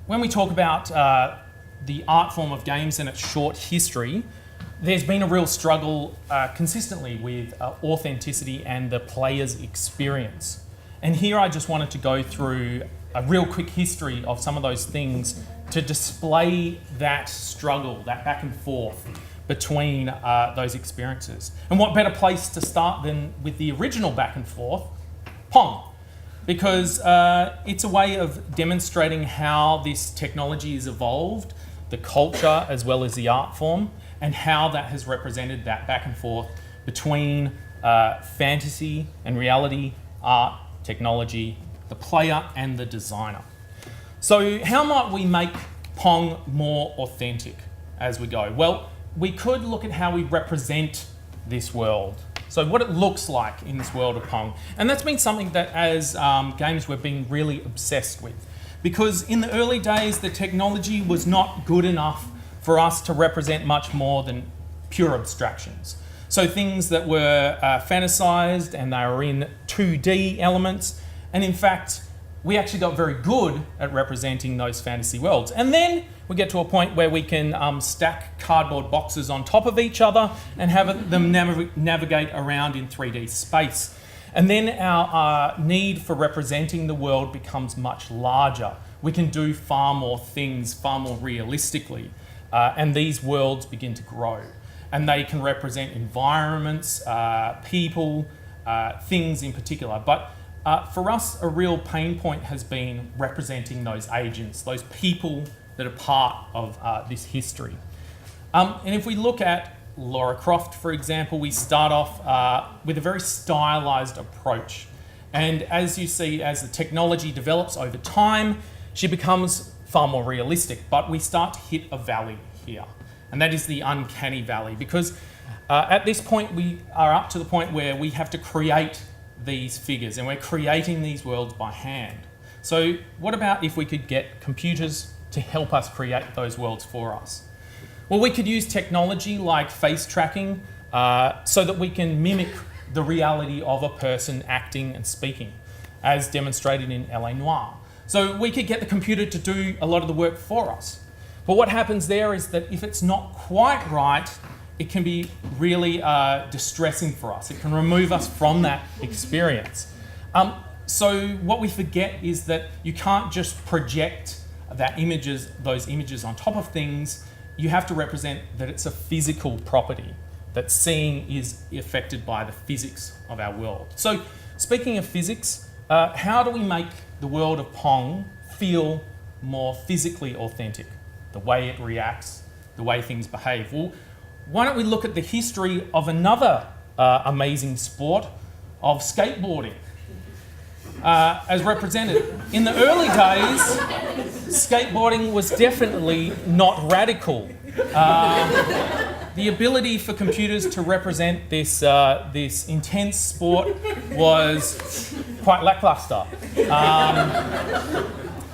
When we talk about the art form of games and its short history, there's been a real struggle consistently with authenticity and the player's experience. And here I just wanted to go through a real quick history of some of those things to display that struggle, that back and forth between those experiences. And what better place to start than with the original back and forth, Pong. Because it's a way of demonstrating how this technology has evolved, the culture as well as the art form, and how that has represented that back and forth between fantasy and reality, art, technology, the player and the designer. So how might we make Pong more authentic as we go? Well, we could look at how we represent this world. So what it looks like in this world of Pong. And that's been something that as games we've been really obsessed with. Because in the early days, the technology was not good enough for us to represent much more than pure abstractions. So things that were fantasized and they were in 2D elements. And in fact, we actually got very good at representing those fantasy worlds. And then we get to a point where we can stack cardboard boxes on top of each other and have them navigate around in 3D space. And then our need for representing the world becomes much larger. We can do far more things, far more realistically. And these worlds begin to grow. And they can represent environments, people, things in particular. But for us, a real pain point has been representing those agents, those people that are part of this history. And if we look at Lara Croft, for example, we start off with a very stylized approach. And as you see, as the technology develops over time, she becomes far more realistic. But we start to hit a valley here. And that is the uncanny valley. Because at this point, we are up to the point where we have to create these figures, and we're creating these worlds by hand. So what about if we could get computers to help us create those worlds for us? Well, we could use technology like face tracking so that we can mimic the reality of a person acting and speaking, as demonstrated in L.A. Noire. So we could get the computer to do a lot of the work for us. But what happens there is that if it's not quite right, it can be really distressing for us. It can remove us from that experience. So what we forget is that you can't just project those images on top of things. You have to represent that it's a physical property, that seeing is affected by the physics of our world. So speaking of physics, how do we make the world of Pong feel more physically authentic? The way it reacts, the way things behave. Well, why don't we look at the history of another amazing sport of skateboarding as represented. In the early days, skateboarding was definitely not radical. The ability for computers to represent this intense sport was quite lackluster.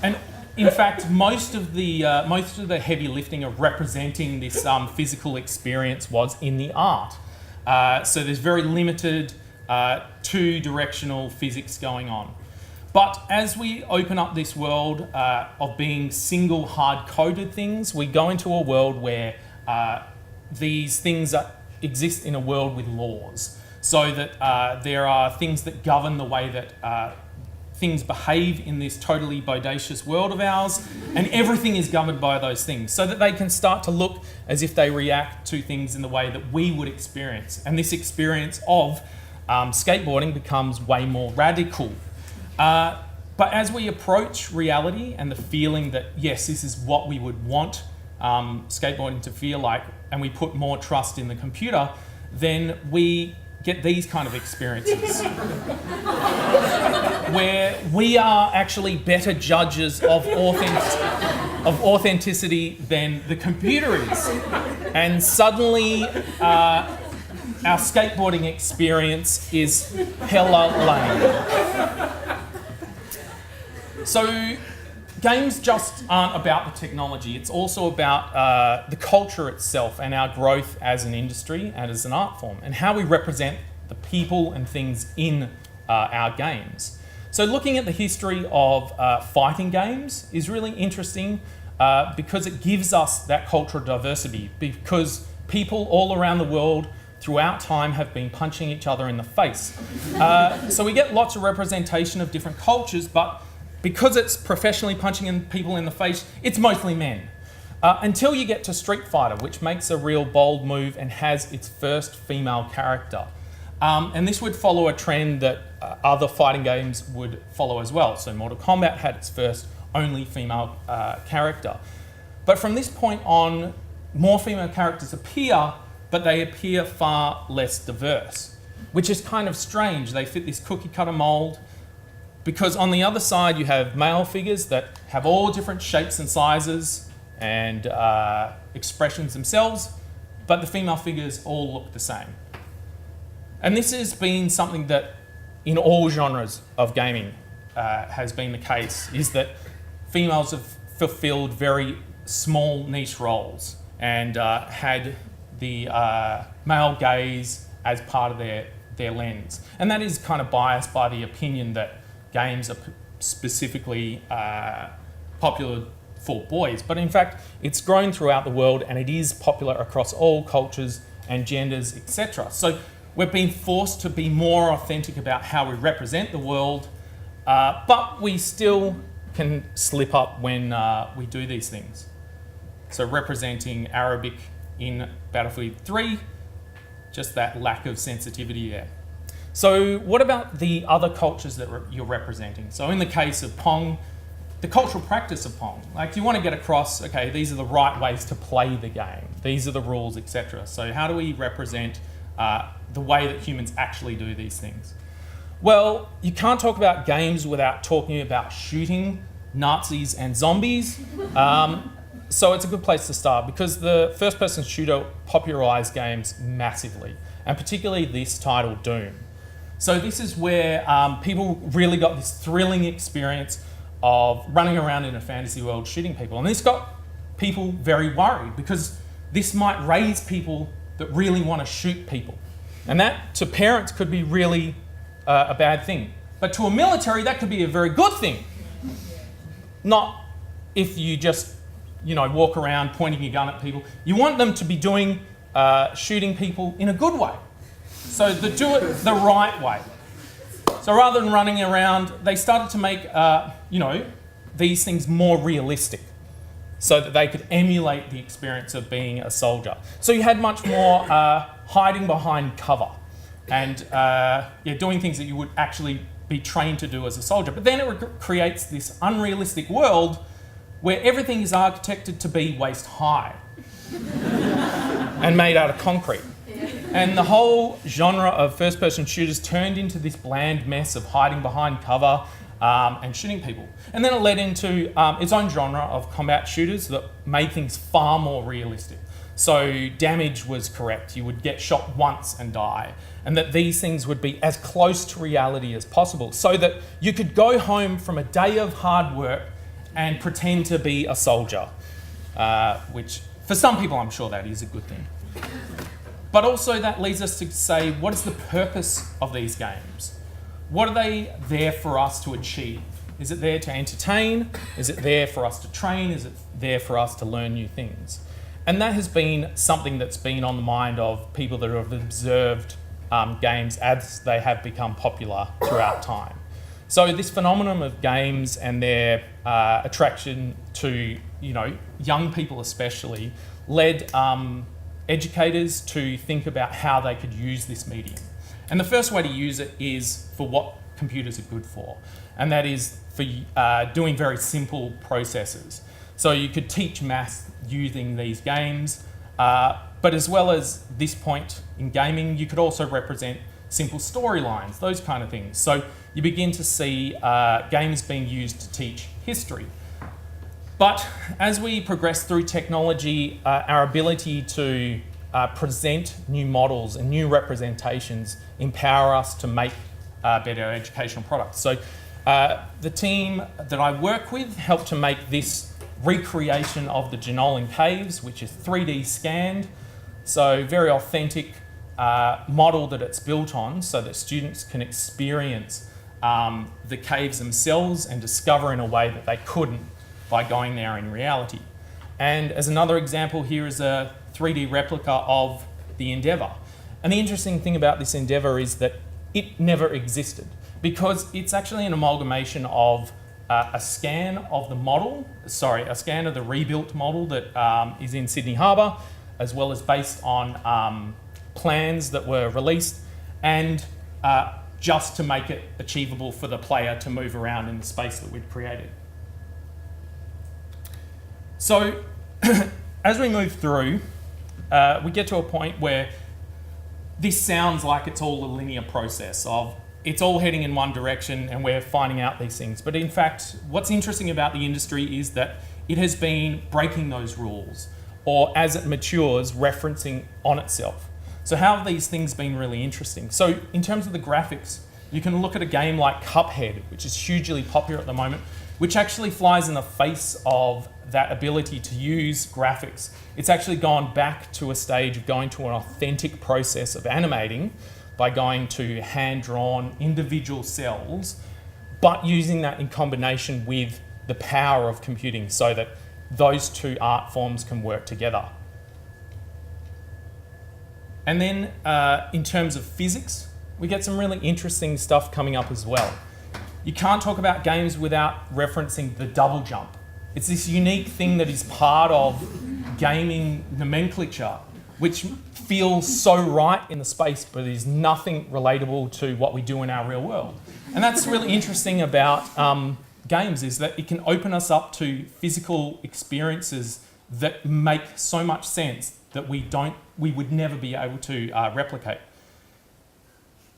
And in fact, most of the heavy lifting of representing this physical experience was in the art. So there's very limited two-directional physics going on. But as we open up this world of being single hard-coded things, we go into a world where these things exist in a world with laws. So that there are things that govern the way that things behave in this totally bodacious world of ours, and everything is governed by those things, so that they can start to look as if they react to things in the way that we would experience. And this experience of skateboarding becomes way more radical. But as we approach reality and the feeling that, yes, this is what we would want skateboarding to feel like, and we put more trust in the computer, then we get these kind of experiences where we are actually better judges of authenticity than the computer is. And suddenly our skateboarding experience is hella lame. So games just aren't about the technology, it's also about the culture itself and our growth as an industry and as an art form, and how we represent the people and things in our games. So looking at the history of fighting games is really interesting because it gives us that cultural diversity, because people all around the world throughout time have been punching each other in the face. So we get lots of representation of different cultures, but because it's professionally punching people in the face, it's mostly men. Until you get to Street Fighter, which makes a real bold move and has its first female character. And this would follow a trend that other fighting games would follow as well. So Mortal Kombat had its first only female character. But from this point on, more female characters appear, but they appear far less diverse, which is kind of strange. They fit this cookie cutter mold, because on the other side you have male figures that have all different shapes and sizes and expressions themselves, but the female figures all look the same. And this has been something that in all genres of gaming has been the case, is that females have fulfilled very small niche roles and had the male gaze as part of their lens. And that is kind of biased by the opinion that games are specifically popular for boys. But in fact, it's grown throughout the world and it is popular across all cultures and genders, etc. So we've been forced to be more authentic about how we represent the world, but we still can slip up when we do these things. So representing Arabic in Battlefield 3, just that lack of sensitivity there. So what about the other cultures that you're representing? So in the case of Pong, the cultural practice of Pong, like you want to get across, okay, these are the right ways to play the game. These are the rules, etc. So how do we represent the way that humans actually do these things? Well, you can't talk about games without talking about shooting, Nazis and zombies. So it's a good place to start because the first-person shooter popularised games massively, and particularly this title, Doom. So this is where people really got this thrilling experience of running around in a fantasy world shooting people. And this got people very worried because this might raise people that really want to shoot people. And that, to parents, could be really a bad thing. But to a military, that could be a very good thing. Not if you just, walk around pointing your gun at people. You want them to be doing shooting people in a good way. So they do it the right way. So rather than running around, they started to make, these things more realistic so that they could emulate the experience of being a soldier. So you had much more hiding behind cover and doing things that you would actually be trained to do as a soldier. But then it creates this unrealistic world where everything is architected to be waist high and made out of concrete. And the whole genre of first-person shooters turned into this bland mess of hiding behind cover and shooting people. And then it led into its own genre of combat shooters that made things far more realistic. So damage was correct. You would get shot once and die. And that these things would be as close to reality as possible so that you could go home from a day of hard work and pretend to be a soldier, which for some people I'm sure that is a good thing. But also that leads us to say, what is the purpose of these games? What are they there for us to achieve? Is it there to entertain? Is it there for us to train? Is it there for us to learn new things? And that has been something that's been on the mind of people that have observed games as they have become popular throughout time. So this phenomenon of games and their attraction to, young people especially, led educators to think about how they could use this medium. And the first way to use it is for what computers are good for, and that is for doing very simple processes. So you could teach maths using these games, but as well as this point in gaming, you could also represent simple storylines, those kind of things. So you begin to see games being used to teach history. But as we progress through technology, our ability to present new models and new representations empower us to make better educational products. So the team that I work with helped to make this recreation of the Jenolan Caves, which is 3D scanned. So very authentic model that it's built on so that students can experience the caves themselves and discover in a way that they couldn't by going there in reality. And as another example, here is a 3D replica of the Endeavour. And the interesting thing about this Endeavour is that it never existed, because it's actually an amalgamation of a scan of the rebuilt model that is in Sydney Harbour, as well as based on plans that were released, and just to make it achievable for the player to move around in the space that we'd created. So as we move through, we get to a point where this sounds like it's all a linear process of it's all heading in one direction and we're finding out these things. But in fact, what's interesting about the industry is that it has been breaking those rules, or as it matures, referencing on itself. So how have these things been really interesting? So in terms of the graphics, you can look at a game like Cuphead, which is hugely popular at the moment, which actually flies in the face of that ability to use graphics. It's actually gone back to a stage of going to an authentic process of animating by going to hand-drawn individual cells, but using that in combination with the power of computing so that those two art forms can work together. And then in terms of physics, we get some really interesting stuff coming up as well. You can't talk about games without referencing the double jump. It's this unique thing that is part of gaming nomenclature, which feels so right in the space, but is nothing relatable to what we do in our real world. And that's really interesting about games, is that it can open us up to physical experiences that make so much sense that we would never be able to replicate.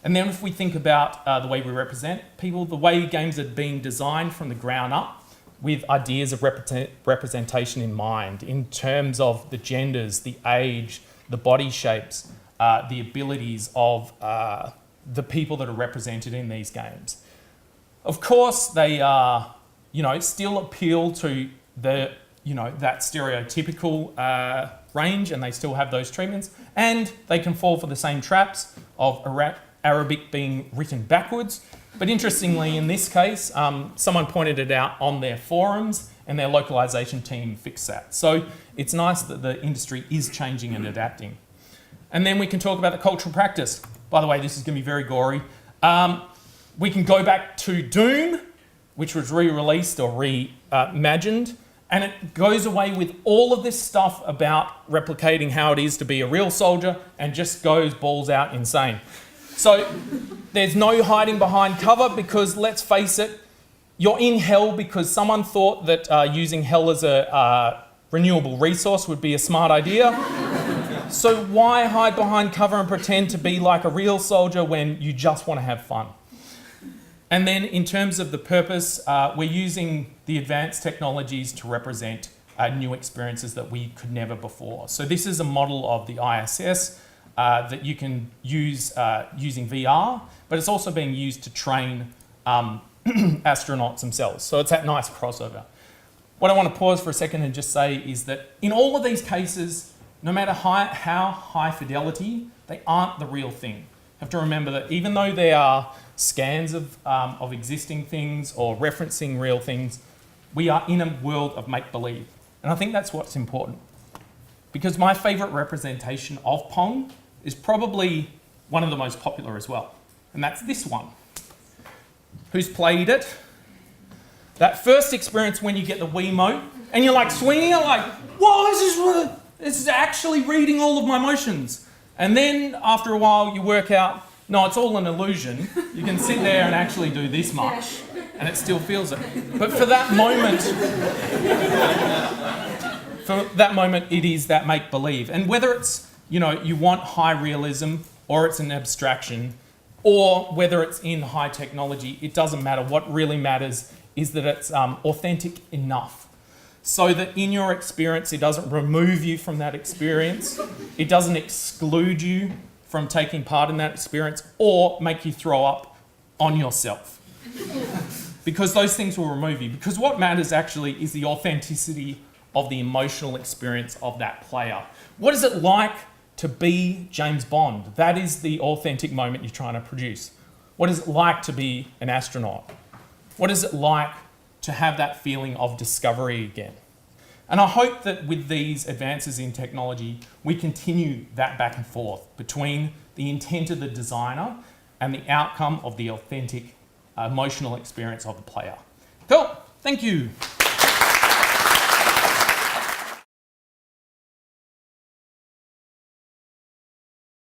And then if we think about the way we represent people, the way games are being designed from the ground up, with ideas of representation in mind, in terms of the genders, the age, the body shapes, the abilities of the people that are represented in these games. Of course, they still appeal to the, that stereotypical range, and they still have those treatments, and they can fall for the same traps of Arabic being written backwards. But interestingly, in this case, someone pointed it out on their forums, and their localization team fixed that. So it's nice that the industry is changing and adapting. And then we can talk about the cultural practice. By the way, this is going to be very gory. We can go back to Doom, which was re-released or reimagined, and it goes away with all of this stuff about replicating how it is to be a real soldier, and just goes balls out insane. So there's no hiding behind cover, because let's face it, you're in hell because someone thought that using hell as a renewable resource would be a smart idea. So why hide behind cover and pretend to be like a real soldier when you just want to have fun? And then in terms of the purpose, we're using the advanced technologies to represent new experiences that we could never before. So this is a model of the ISS that you can use using VR, but it's also being used to train astronauts themselves. So it's that nice crossover. What I want to pause for a second and just say is that in all of these cases, no matter how high fidelity, they aren't the real thing. You have to remember that even though they are scans of existing things or referencing real things, we are in a world of make-believe. And I think that's what's important. Because my favourite representation of Pong is probably one of the most popular as well. And that's this one. Who's played it? That first experience when you get the Wiimote and you're like swinging it like, whoa, this is actually reading all of my motions. And then after a while you work out, no, it's all an illusion. You can sit there and actually do this much and it still feels it. But for that moment, it is that make-believe. And whether it's, you want high realism or it's an abstraction, or whether it's in high technology, it doesn't matter. What really matters is that it's authentic enough so that in your experience, it doesn't remove you from that experience. It doesn't exclude you from taking part in that experience or make you throw up on yourself. Because those things will remove you. Because what matters actually is the authenticity of the emotional experience of that player. What is it like to be James Bond? That is the authentic moment you're trying to produce. What is it like to be an astronaut? What is it like to have that feeling of discovery again? And I hope that with these advances in technology, we continue that back and forth between the intent of the designer and the outcome of the authentic emotional experience of the player. Cool, thank you.